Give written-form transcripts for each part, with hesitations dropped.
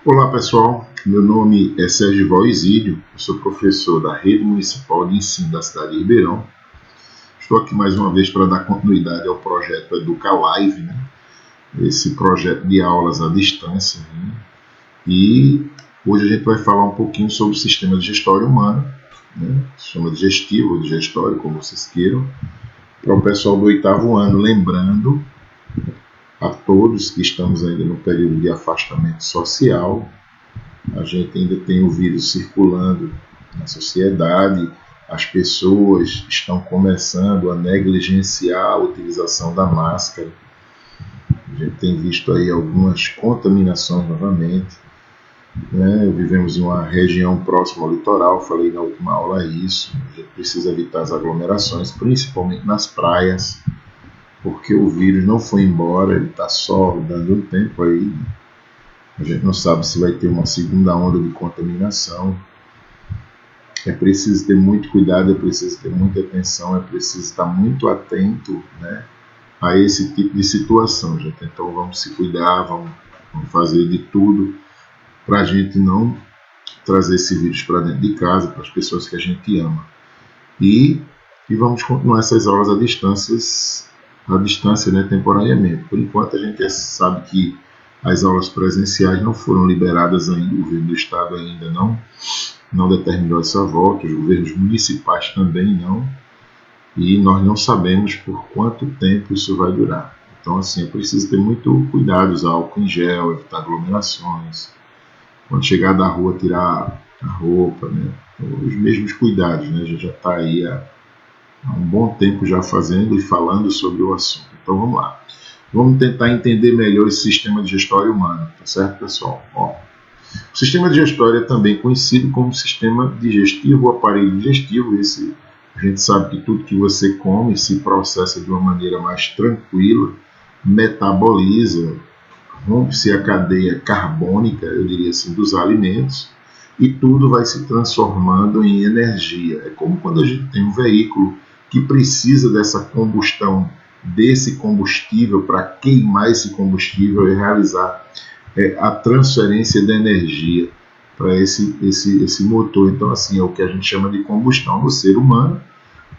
Olá pessoal, meu nome é Sérgio Valesídio, eu sou professor da Rede Municipal de Ensino da cidade de Ribeirão. Estou aqui mais uma vez para dar continuidade ao projeto Educa Live, né? Esse projeto de aulas à distância. Né? E hoje a gente vai falar um pouquinho sobre o sistema de gestório humano, né? Sistema digestivo ou digestório, como vocês queiram, para o pessoal do 8º ano, lembrando a todos que estamos ainda no período de afastamento social. A gente ainda tem o vírus circulando na sociedade, as pessoas estão começando a negligenciar a utilização da máscara. A gente tem visto aí algumas contaminações novamente. Né? Vivemos em uma região próxima ao litoral, falei na última aula isso. A gente precisa evitar as aglomerações, principalmente nas praias, porque o vírus não foi embora, ele está só dando um tempo aí. A gente não sabe se vai ter uma segunda onda de contaminação. É preciso ter muito cuidado, é preciso ter muita atenção, é preciso estar muito atento, né, a esse tipo de situação, gente. Então vamos se cuidar, vamos fazer de tudo para a gente não trazer esse vírus para dentro de casa, para as pessoas que a gente ama. E vamos continuar essas aulas à distância, né, temporariamente. Por enquanto a gente sabe que as aulas presenciais não foram liberadas ainda, o governo do estado ainda não determinou essa volta, os governos municipais também não, e nós não sabemos por quanto tempo isso vai durar. Então, assim, é preciso ter muito cuidado, usar álcool em gel, evitar aglomerações, quando chegar da rua, tirar a roupa, né? Os mesmos cuidados, né? A gente já está aí há um bom tempo já fazendo e falando sobre o assunto. Então, vamos lá. Vamos tentar entender melhor esse sistema digestório humano, tá certo, pessoal? Ó, o sistema digestório é também conhecido como sistema digestivo ou aparelho digestivo. A gente sabe que tudo que você come se processa de uma maneira mais tranquila, metaboliza, rompe-se a cadeia carbônica, eu diria assim, dos alimentos, e tudo vai se transformando em energia. É como quando a gente tem um veículo que precisa dessa combustão, desse combustível para queimar esse combustível e realizar a transferência da energia para esse motor. Então, assim, é o que a gente chama de combustão no ser humano.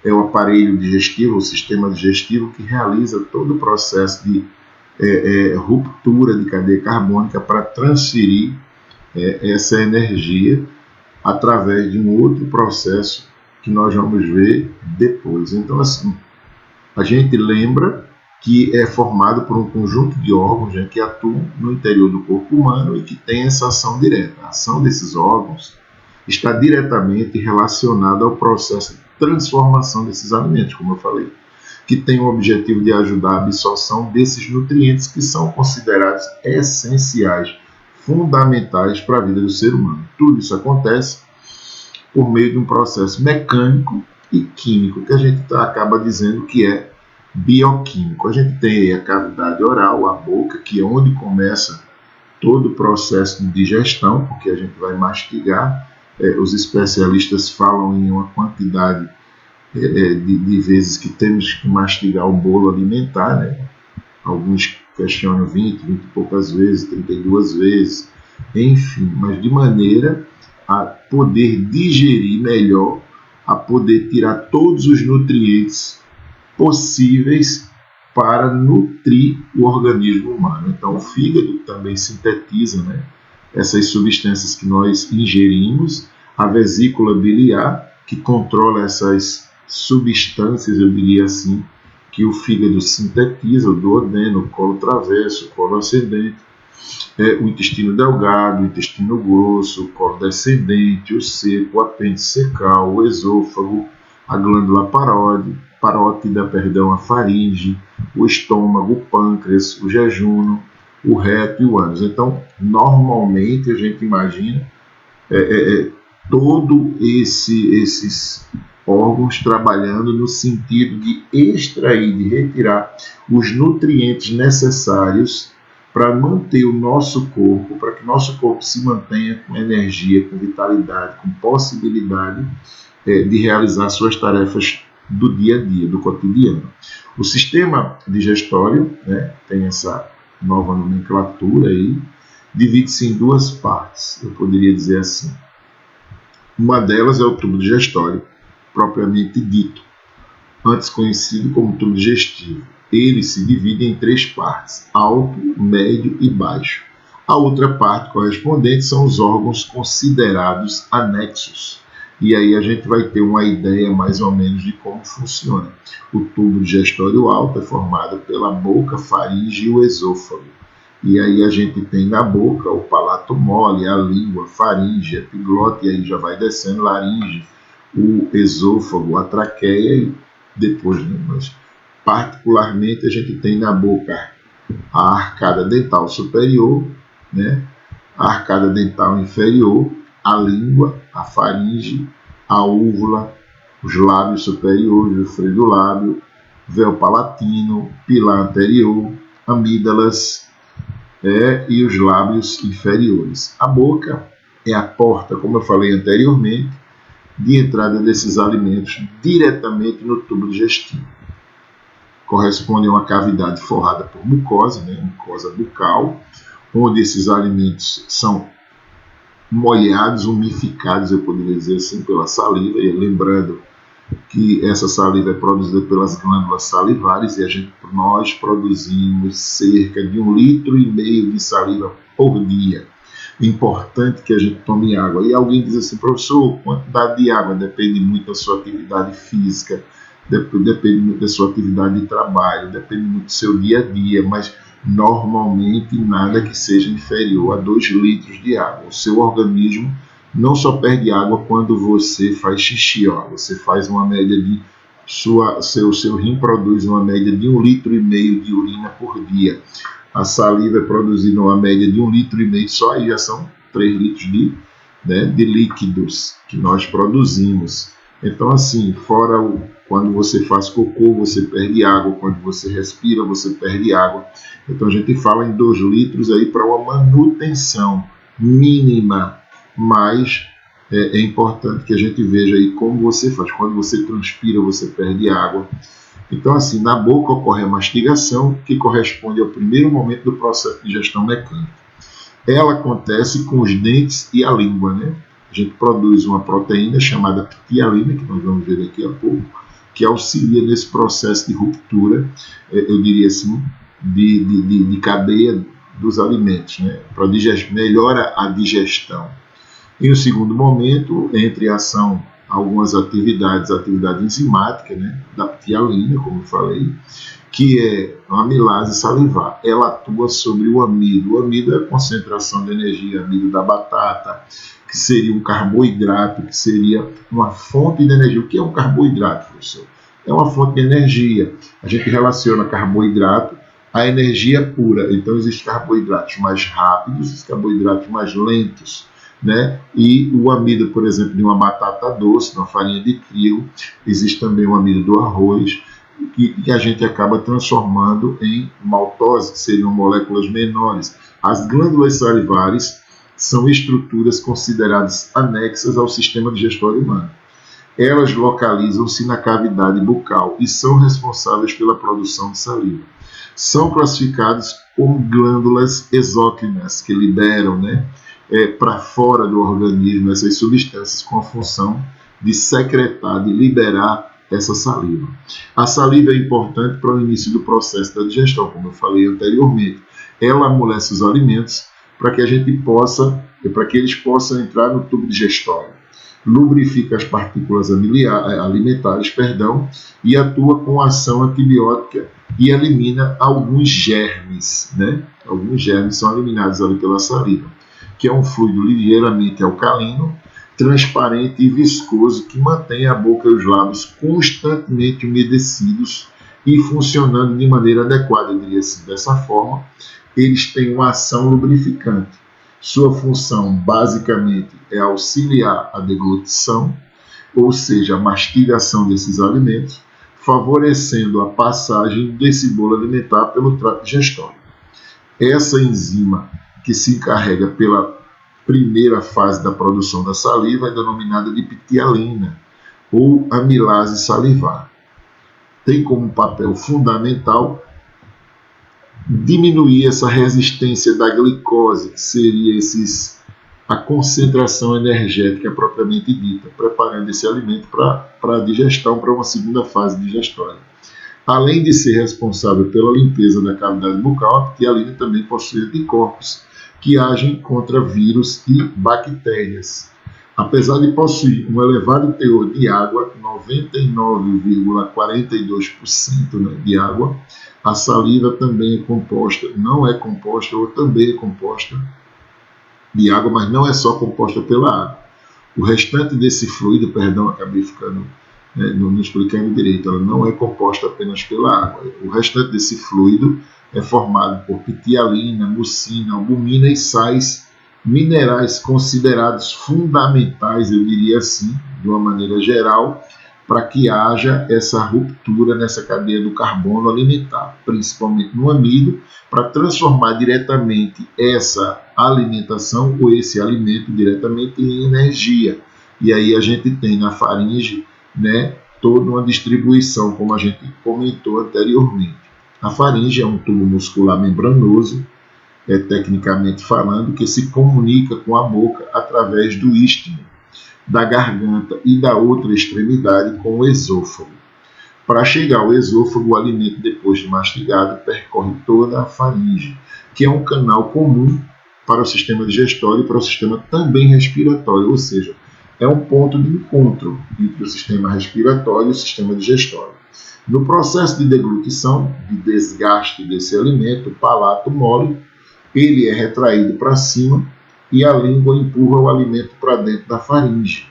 É o aparelho digestivo, o sistema digestivo que realiza todo o processo de ruptura de cadeia carbônica para transferir essa energia através de um outro processo que nós vamos ver depois. Então, assim, a gente lembra que é formado por um conjunto de órgãos, né, que atuam no interior do corpo humano e que tem essa ação direta. A ação desses órgãos está diretamente relacionada ao processo de transformação desses alimentos, como eu falei, que tem o objetivo de ajudar a absorção desses nutrientes que são considerados essenciais, fundamentais para a vida do ser humano. Tudo isso acontece por meio de um processo mecânico e químico, que a gente acaba dizendo que é bioquímico. A gente tem a cavidade oral, a boca, que é onde começa todo o processo de digestão, porque a gente vai mastigar. Os especialistas falam em uma quantidade de vezes que temos que mastigar o bolo alimentar, né? Alguns questionam 20 e poucas vezes, 32 vezes, enfim, mas de maneira a poder digerir melhor, a poder tirar todos os nutrientes possíveis para nutrir o organismo humano. Então, o fígado também sintetiza, né, essas substâncias que nós ingerimos, a vesícula biliar, que controla essas substâncias, eu diria assim, que o fígado sintetiza, o duodeno, o colo traverso, o colo ascendente, o intestino delgado, o intestino grosso, o colo descendente, o seco, o apêndice secal, o esôfago, a glândula parótida, a faringe, o estômago, o pâncreas, o jejunum, o reto e o ânus. Então, normalmente a gente imagina todos esses órgãos trabalhando no sentido de extrair, de retirar os nutrientes necessários para manter o nosso corpo, para que o nosso corpo se mantenha com energia, com vitalidade, com possibilidade de realizar suas tarefas do dia a dia, do cotidiano. O sistema digestório, né, tem essa nova nomenclatura aí, divide-se em duas partes, eu poderia dizer assim. Uma delas é o tubo digestório, propriamente dito, antes conhecido como tubo digestivo. Ele se divide em três partes: alto, médio e baixo. A outra parte correspondente são os órgãos considerados anexos. E aí a gente vai ter uma ideia mais ou menos de como funciona. O tubo digestório alto é formado pela boca, faringe e o esôfago. E aí a gente tem na boca o palato mole, a língua, faringe, epiglote, e aí já vai descendo laringe, o esôfago, a traqueia e depois, né? Mas particularmente a gente tem na boca a arcada dental superior, né? A arcada dental inferior, a língua, a faringe, a úvula, os lábios superiores, o freio do lábio, véu palatino, pilar anterior, amígdalas, e os lábios inferiores. A boca é a porta, como eu falei anteriormente, de entrada desses alimentos diretamente no tubo digestivo. Corresponde a uma cavidade forrada por mucosa, né, mucosa bucal, onde esses alimentos são molhados, umificados, eu poderia dizer assim, pela saliva, e lembrando que essa saliva é produzida pelas glândulas salivares e nós produzimos cerca de 1,5 litro de saliva por dia. É importante que a gente tome água. E alguém diz assim, professor, quantidade de água depende muito da sua atividade física, depende muito da sua atividade de trabalho, depende muito do seu dia a dia, mas normalmente nada que seja inferior a 2 litros de água. O seu organismo não só perde água quando você faz xixi, ó. Você faz uma média de seu rim produz uma média de 1,5 litro de urina por dia. A saliva é produzida uma média de 1,5 litro, só aí já são 3 litros de líquidos que nós produzimos. Então, assim, fora quando você faz cocô, você perde água, quando você respira, você perde água. Então, a gente fala em 2 litros aí para uma manutenção mínima, mas é importante que a gente veja aí como você faz. Quando você transpira, você perde água. Então, assim, na boca ocorre a mastigação, que corresponde ao primeiro momento do processo de digestão mecânica. Ela acontece com os dentes e a língua, né? A gente produz uma proteína chamada ptialina, que nós vamos ver daqui a pouco, que auxilia nesse processo de ruptura, eu diria assim, de cadeia dos alimentos, né? Melhora a digestão. Em um segundo momento, entre ação algumas atividade enzimática, né, da ptialina, como eu falei, que é a amilase salivar. Ela atua sobre o amido. O amido é a concentração de energia, amido da batata, que seria um carboidrato, que seria uma fonte de energia. O que é um carboidrato, professor? É uma fonte de energia. A gente relaciona carboidrato à energia pura. Então, existem carboidratos mais rápidos, existem carboidratos mais lentos, né? E o amido, por exemplo, de uma batata doce, de uma farinha de trigo, existe também o amido do arroz, que a gente acaba transformando em maltose, que seriam moléculas menores. As glândulas salivares são estruturas consideradas anexas ao sistema digestório humano. Elas localizam-se na cavidade bucal e são responsáveis pela produção de saliva. São classificadas como glândulas exócrinas, que liberam, né, para fora do organismo essas substâncias com a função de secretar, de liberar essa saliva. A saliva é importante para o início do processo da digestão, como eu falei anteriormente. Ela amolece os alimentos para que eles possam entrar no tubo digestório. Lubrifica as partículas alimentares, e atua com ação antibiótica e elimina alguns germes, né? Alguns germes são eliminados ali pela saliva, que é um fluido ligeiramente alcalino, transparente e viscoso que mantém a boca e os lábios constantemente umedecidos e funcionando de maneira adequada, eu diria assim. Dessa forma, eles têm uma ação lubrificante. Sua função, basicamente, é auxiliar a deglutição, ou seja, a mastigação desses alimentos, favorecendo a passagem desse bolo alimentar pelo trato digestório. Essa enzima, que se encarrega pela primeira fase da produção da saliva, é denominada de ptialina, ou amilase salivar. Tem como papel fundamental diminuir essa resistência da glicose, que seria a concentração energética propriamente dita, preparando esse alimento para a digestão, para uma segunda fase digestória. Além de ser responsável pela limpeza da cavidade bucal, a ptialina também possui anticorpos que agem contra vírus e bactérias. Apesar de possuir um elevado teor de água, 99,42% de água, a saliva também é composta, não é composta, ou também é composta de água, mas não é só composta pela água. O restante desse fluido, acabei ficando não explicando direito, ela não é composta apenas pela água. O restante desse fluido é formado por ptialina, mucina, albumina e sais minerais considerados fundamentais, eu diria assim, de uma maneira geral, para que haja essa ruptura nessa cadeia do carbono alimentar, principalmente no amido, para transformar diretamente essa alimentação ou esse alimento diretamente em energia. E aí a gente tem na faringe, toda uma distribuição, como a gente comentou anteriormente. A faringe é um tubo muscular membranoso, tecnicamente falando, que se comunica com a boca através do istmo, da garganta e da outra extremidade com o esôfago. Para chegar ao esôfago, o alimento, depois de mastigado, percorre toda a faringe, que é um canal comum para o sistema digestório e para o sistema também respiratório, ou seja, é um ponto de encontro entre o sistema respiratório e o sistema digestório. No processo de deglutição, de desgaste desse alimento, o palato mole, ele é retraído para cima e a língua empurra o alimento para dentro da faringe,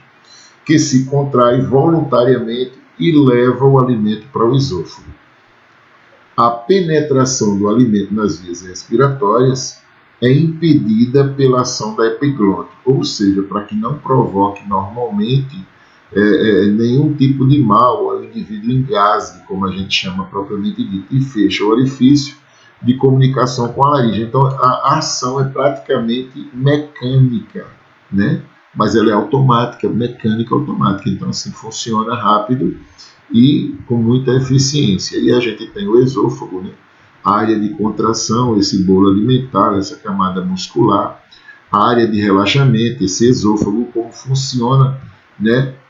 que se contrai voluntariamente e leva o alimento para o esôfago. A penetração do alimento nas vias respiratórias é impedida pela ação da epiglote, ou seja, para que não provoque normalmente nenhum tipo de mal ao indivíduo engasgue, como a gente chama propriamente dito, e fecha o orifício de comunicação com a laringe. Então, a ação é praticamente mecânica, mas ela é automática, mecânica automática. Então, assim, funciona rápido e com muita eficiência. E a gente tem o esôfago, a área de contração, esse bolo alimentar, essa camada muscular, a área de relaxamento, esse esôfago, como funciona,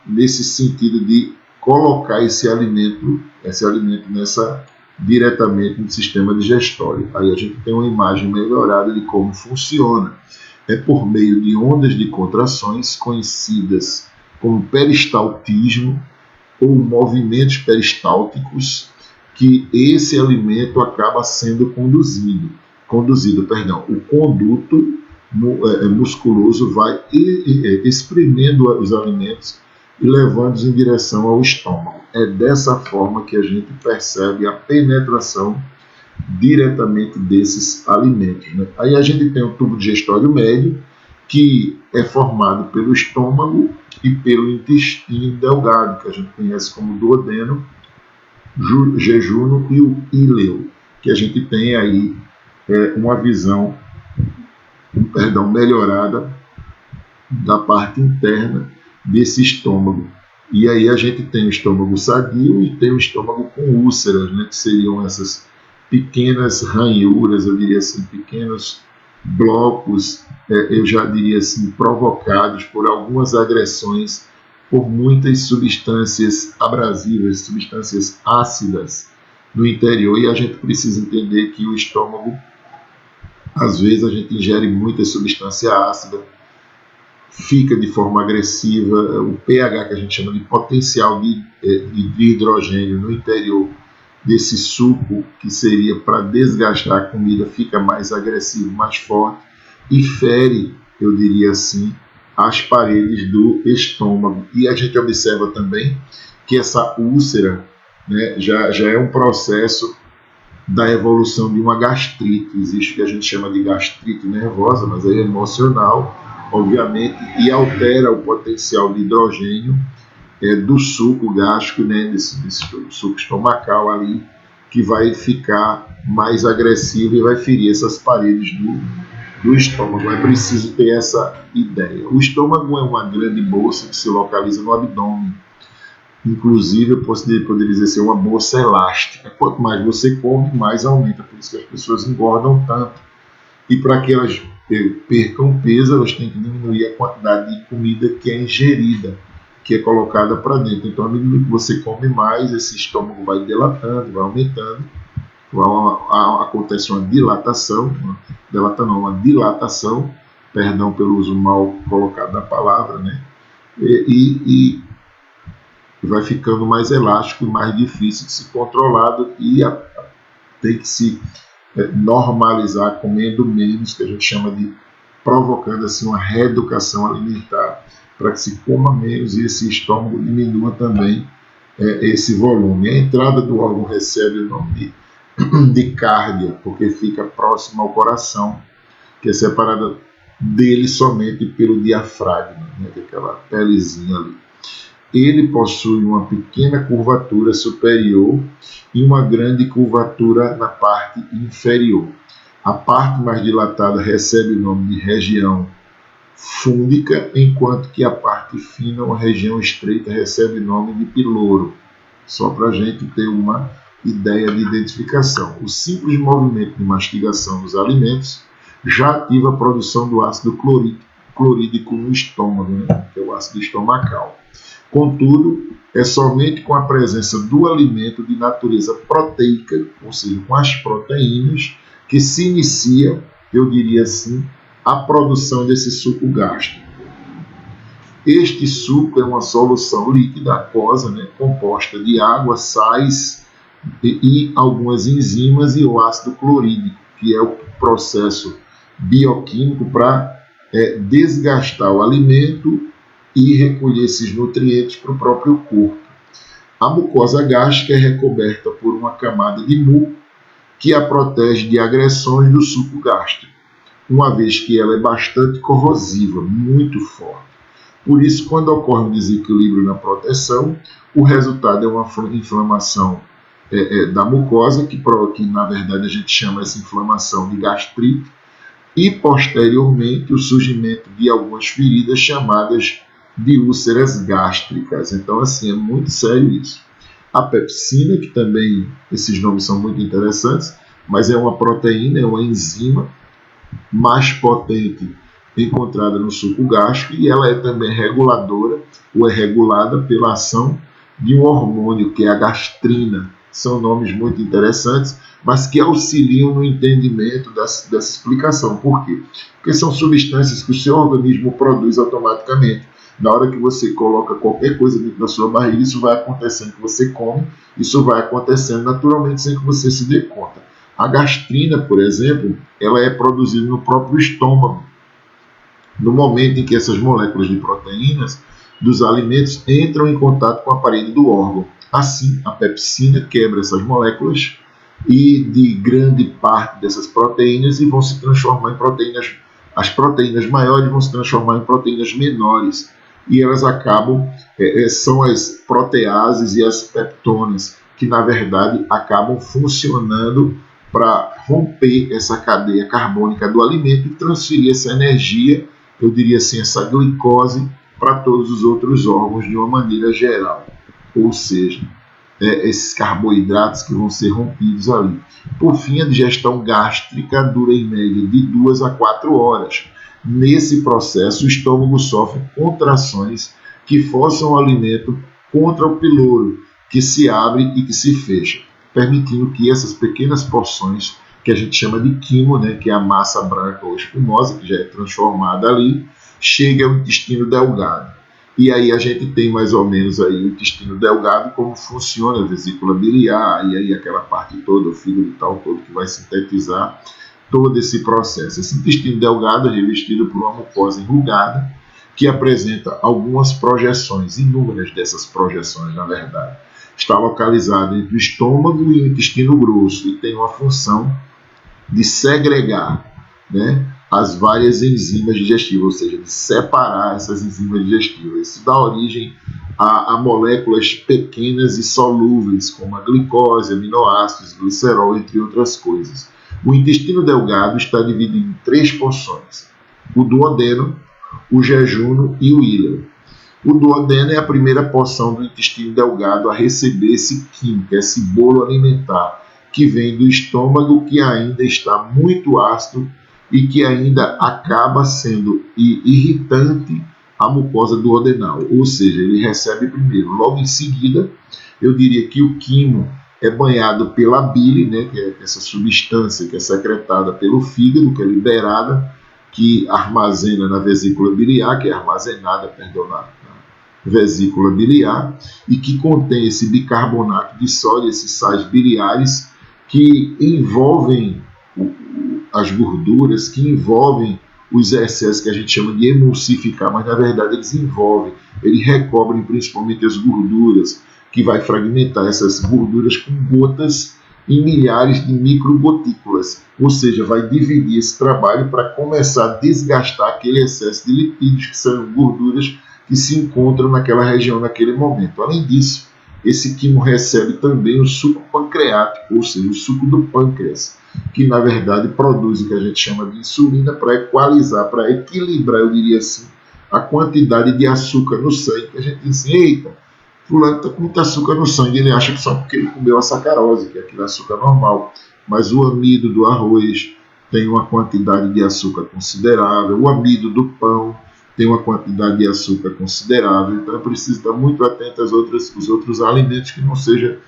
nesse sentido de colocar esse alimento diretamente no sistema digestório. Aí a gente tem uma imagem melhorada de como funciona. É por meio de ondas de contrações conhecidas como peristaltismo ou movimentos peristálticos que esse alimento acaba sendo conduzido. O conduto musculoso vai espremendo os alimentos e levando-os em direção ao estômago. É dessa forma que a gente percebe a penetração diretamente desses alimentos. Aí a gente tem o tubo digestório médio, que é formado pelo estômago e pelo intestino delgado, que a gente conhece como duodeno, jejuno e o íleo, que a gente tem aí uma visão melhorada da parte interna desse estômago. E aí a gente tem o estômago sadio e tem o estômago com úlceras, que seriam essas pequenas ranhuras, eu diria assim, pequenos blocos, eu já diria assim, provocados por algumas agressões, por muitas substâncias abrasivas, substâncias ácidas no interior, e a gente precisa entender que o estômago, às vezes a gente ingere muita substância ácida, fica de forma agressiva, o pH, que a gente chama de potencial de hidrogênio no interior desse suco, que seria para desgastar a comida, fica mais agressivo, mais forte, e fere, eu diria assim, as paredes do estômago. E a gente observa também que essa úlcera já é um processo da evolução de uma gastrite. Existe o que a gente chama de gastrite nervosa, mas é emocional, obviamente, e altera o potencial de hidrogênio do suco gástrico, desse suco estomacal ali, que vai ficar mais agressivo e vai ferir essas paredes do estômago. É preciso ter essa ideia. O estômago é uma grande bolsa que se localiza no abdômen. Inclusive, eu poderia dizer ser uma bolsa elástica. Quanto mais você come, mais aumenta. Por isso que as pessoas engordam tanto. E para que elas percam peso, elas têm que diminuir a quantidade de comida que é ingerida, que é colocada para dentro. Então, à medida que você come mais, esse estômago vai dilatando, vai aumentando. Acontece uma dilatação, uma dilatação, perdão pelo uso mal colocado da palavra, né? E vai ficando mais elástico e mais difícil de ser controlado e tem que se normalizar comendo menos, que a gente chama de provocando assim uma reeducação alimentar, para que se coma menos e esse estômago diminua também esse volume. A entrada do órgão recebe o nome de cárdia, porque fica próximo ao coração, que é separada dele somente pelo diafragma, né, que é aquela pelezinha ali. Ele possui uma pequena curvatura superior e uma grande curvatura na parte inferior. A parte mais dilatada recebe o nome de região fúndica, enquanto que a parte fina, uma região estreita, recebe o nome de piloro. Só para a gente ter uma ideia de identificação. O simples movimento de mastigação dos alimentos já ativa a produção do ácido clorídrico no estômago, né, que é o ácido estomacal. Contudo, é somente com a presença do alimento de natureza proteica, ou seja, com as proteínas, que se inicia, eu diria assim, a produção desse suco gástrico. Este suco é uma solução líquida aquosa, né, composta de água, sais e algumas enzimas e o ácido clorídrico, que é o processo bioquímico para desgastar o alimento e recolher esses nutrientes para o próprio corpo. A mucosa gástrica é recoberta por uma camada de muco que a protege de agressões do suco gástrico, uma vez que ela é bastante corrosiva, muito forte. Por isso, quando ocorre um desequilíbrio na proteção, o resultado é uma inflamação da mucosa, que na verdade a gente chama essa inflamação de gastrite, e posteriormente o surgimento de algumas feridas chamadas de úlceras gástricas. Então, assim, é muito sério isso. A pepsina, que também, esses nomes são muito interessantes, mas é uma proteína, é uma enzima mais potente encontrada no suco gástrico, e ela é também reguladora, ou é regulada pela ação de um hormônio, que é a gastrina. São nomes muito interessantes, mas que auxiliam no entendimento dessa explicação. Por quê? Porque são substâncias que o seu organismo produz automaticamente. Na hora que você coloca qualquer coisa dentro da sua barriga, isso vai acontecendo que você come, isso vai acontecendo naturalmente sem que você se dê conta. A gastrina, por exemplo, ela é produzida no próprio estômago. No momento em que essas moléculas de proteínas dos alimentos entram em contato com a parede do órgão. Assim, a pepsina quebra essas moléculas e de grande parte dessas proteínas e vão se transformar em proteínas. As proteínas maiores vão se transformar em proteínas menores e elas acabam, são as proteases e as peptonas, que na verdade acabam funcionando para romper essa cadeia carbônica do alimento e transferir essa energia, eu diria assim, essa glicose para todos os outros órgãos de uma maneira geral. Ou seja, esses carboidratos que vão ser rompidos ali. Por fim, a digestão gástrica dura em média de 2 a 4 horas. Nesse processo, o estômago sofre contrações que forçam o alimento contra o piloro, que se abre e que se fecha, permitindo que essas pequenas porções, que a gente chama de quimo, né, que é a massa branca ou espumosa, que já é transformada ali, chegue ao intestino delgado. E aí a gente tem mais ou menos aí o intestino delgado, como funciona a vesícula biliar, e aí aquela parte toda, o fígado e tal todo, que vai sintetizar todo esse processo. Esse intestino delgado é revestido por uma mucosa enrugada, que apresenta algumas projeções, inúmeras dessas projeções, na verdade. Está localizado entre o estômago e o intestino grosso, e tem uma função de segregar, né, as várias enzimas digestivas, ou seja, de separar essas enzimas digestivas. Isso dá origem a moléculas pequenas e solúveis, como a glicose, aminoácidos, glicerol, entre outras coisas. O intestino delgado está dividido em 3 porções: o duodeno, o jejunum e o íleo. O duodeno é a primeira porção do intestino delgado a receber esse químico, esse bolo alimentar, que vem do estômago, que ainda está muito ácido e que ainda acaba sendo irritante à mucosa duodenal. Ou seja, ele recebe primeiro. Logo em seguida, eu diria que o quimo é banhado pela bile, né, que é essa substância que é secretada pelo fígado, que é liberada, que armazena na vesícula biliar, que é armazenada, perdão, na vesícula biliar, e que contém esse bicarbonato de sódio, esses sais biliares, que envolvem as gorduras, que envolvem os excessos que a gente chama de emulsificar, mas na verdade eles envolvem, eles recobrem principalmente as gorduras, que vai fragmentar essas gorduras com gotas em milhares de microgotículas, ou seja, vai dividir esse trabalho para começar a desgastar aquele excesso de lipídios, que são gorduras que se encontram naquela região naquele momento. Além disso, esse quimo recebe também o suco pancreático, ou seja, o suco do pâncreas, que na verdade produz o que a gente chama de insulina para equalizar, para equilibrar, eu diria assim, a quantidade de açúcar no sangue, que a gente diz assim, eita, fulano está com muito açúcar no sangue, ele acha que só porque ele comeu a sacarose, que é aquele açúcar normal, mas o amido do arroz tem uma quantidade de açúcar considerável, o amido do pão tem uma quantidade de açúcar considerável, então é preciso estar muito atento aos outros alimentos que não seja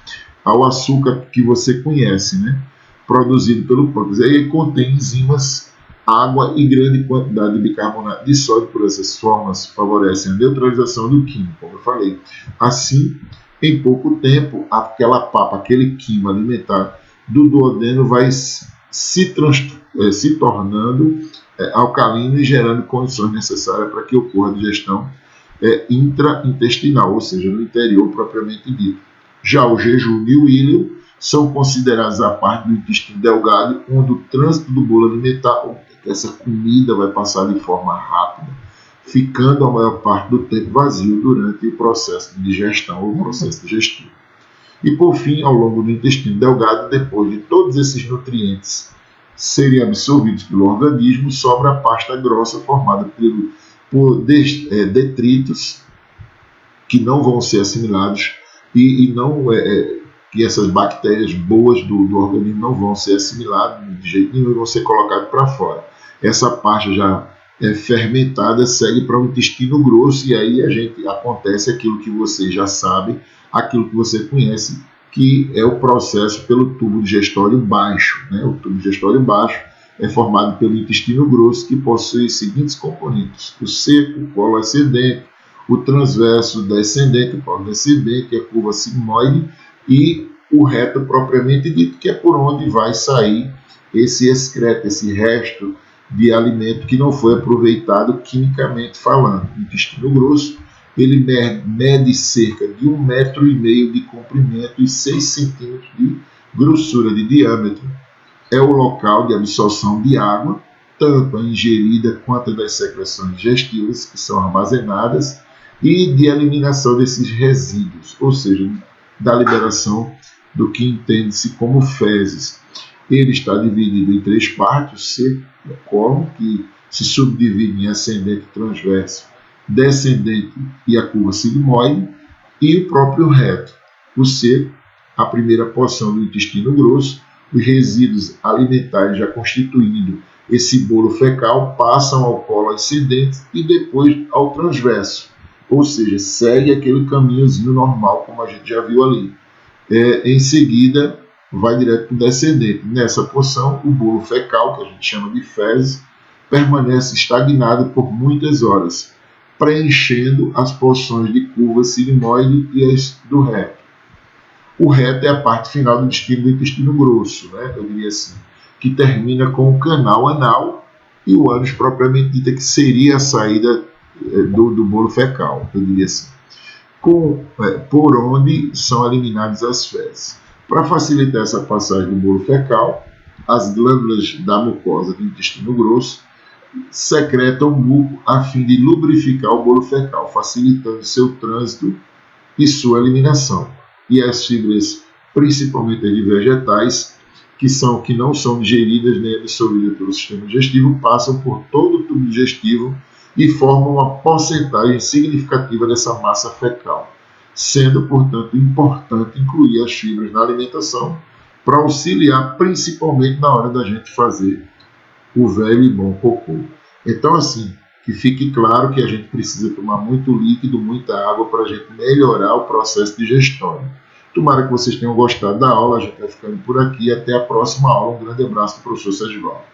ao açúcar que você conhece, né? Produzido pelo pâncreas. Aí ele contém enzimas, água e grande quantidade de bicarbonato de sódio. Por essas formas, favorecem a neutralização do quimo, como eu falei. Assim, em pouco tempo, aquela papa, aquele quimo alimentar do duodeno vai se tornando alcalino e gerando condições necessárias para que ocorra a digestão intraintestinal, ou seja, no interior propriamente dito. Já o jejum e o íleo são considerados a parte do intestino delgado, onde o trânsito do bolo alimentar, essa comida vai passar de forma rápida, ficando a maior parte do tempo vazio durante o processo de digestão ou processo digestivo. E por fim, ao longo do intestino delgado, depois de todos esses nutrientes serem absorvidos pelo organismo, sobra a pasta grossa formada por detritos que não vão ser assimilados e que essas bactérias boas do organismo não vão ser assimiladas de jeito nenhum e vão ser colocadas para fora. Essa pasta já fermentada segue para o intestino grosso e aí acontece aquilo que você já sabe, aquilo que você conhece, que é o processo pelo tubo digestório baixo, né? O tubo digestório baixo é formado pelo intestino grosso, que possui os seguintes componentes: o seco, o colo ascendente, o transverso descendente, o colo descendente, a curva sigmoide e o reto propriamente dito, que é por onde vai sair esse excreto, esse resto de alimento que não foi aproveitado quimicamente falando. O intestino grosso, ele mede cerca de 1,5 metro de comprimento e 6 centímetros de grossura de diâmetro. É o local de absorção de água, tanto a ingerida quanto das secreções digestivas, que são armazenadas, e de eliminação desses resíduos, ou seja, da liberação do que entende-se como fezes. Ele está dividido em 3 partes: o seco, o colo, que se subdivide em ascendente, transverso, descendente e a curva sigmoide, e o próprio reto. O seco, a primeira porção do intestino grosso, os resíduos alimentares já constituindo esse bolo fecal passam ao colo ascendente e depois ao transverso, ou seja, segue aquele caminhozinho normal, como a gente já viu ali. Em seguida, vai direto para o descendente. Nessa porção, o bolo fecal, que a gente chama de fezes, permanece estagnado por muitas horas, preenchendo as porções de curva sigmoide e as do reto. O reto é a parte final do intestino grosso, né? Eu diria assim, que termina com o canal anal e o ânus propriamente dito, que seria a saída do bolo fecal, eu diria assim, por onde são eliminadas as fezes. Para facilitar essa passagem do bolo fecal, as glândulas da mucosa do intestino grosso secretam muco a fim de lubrificar o bolo fecal, facilitando seu trânsito e sua eliminação. E as fibras, principalmente de vegetais, que não são digeridas nem absorvidas pelo sistema digestivo, passam por todo o tubo digestivo e formam uma porcentagem significativa dessa massa fecal, sendo, portanto, importante incluir as fibras na alimentação para auxiliar principalmente na hora da gente fazer o velho e bom cocô. Então, assim, que fique claro que a gente precisa tomar muito líquido, muita água para a gente melhorar o processo digestório. Tomara que vocês tenham gostado da aula, a gente vai ficando por aqui. Até a próxima aula. Um grande abraço do professor Sérgio Val.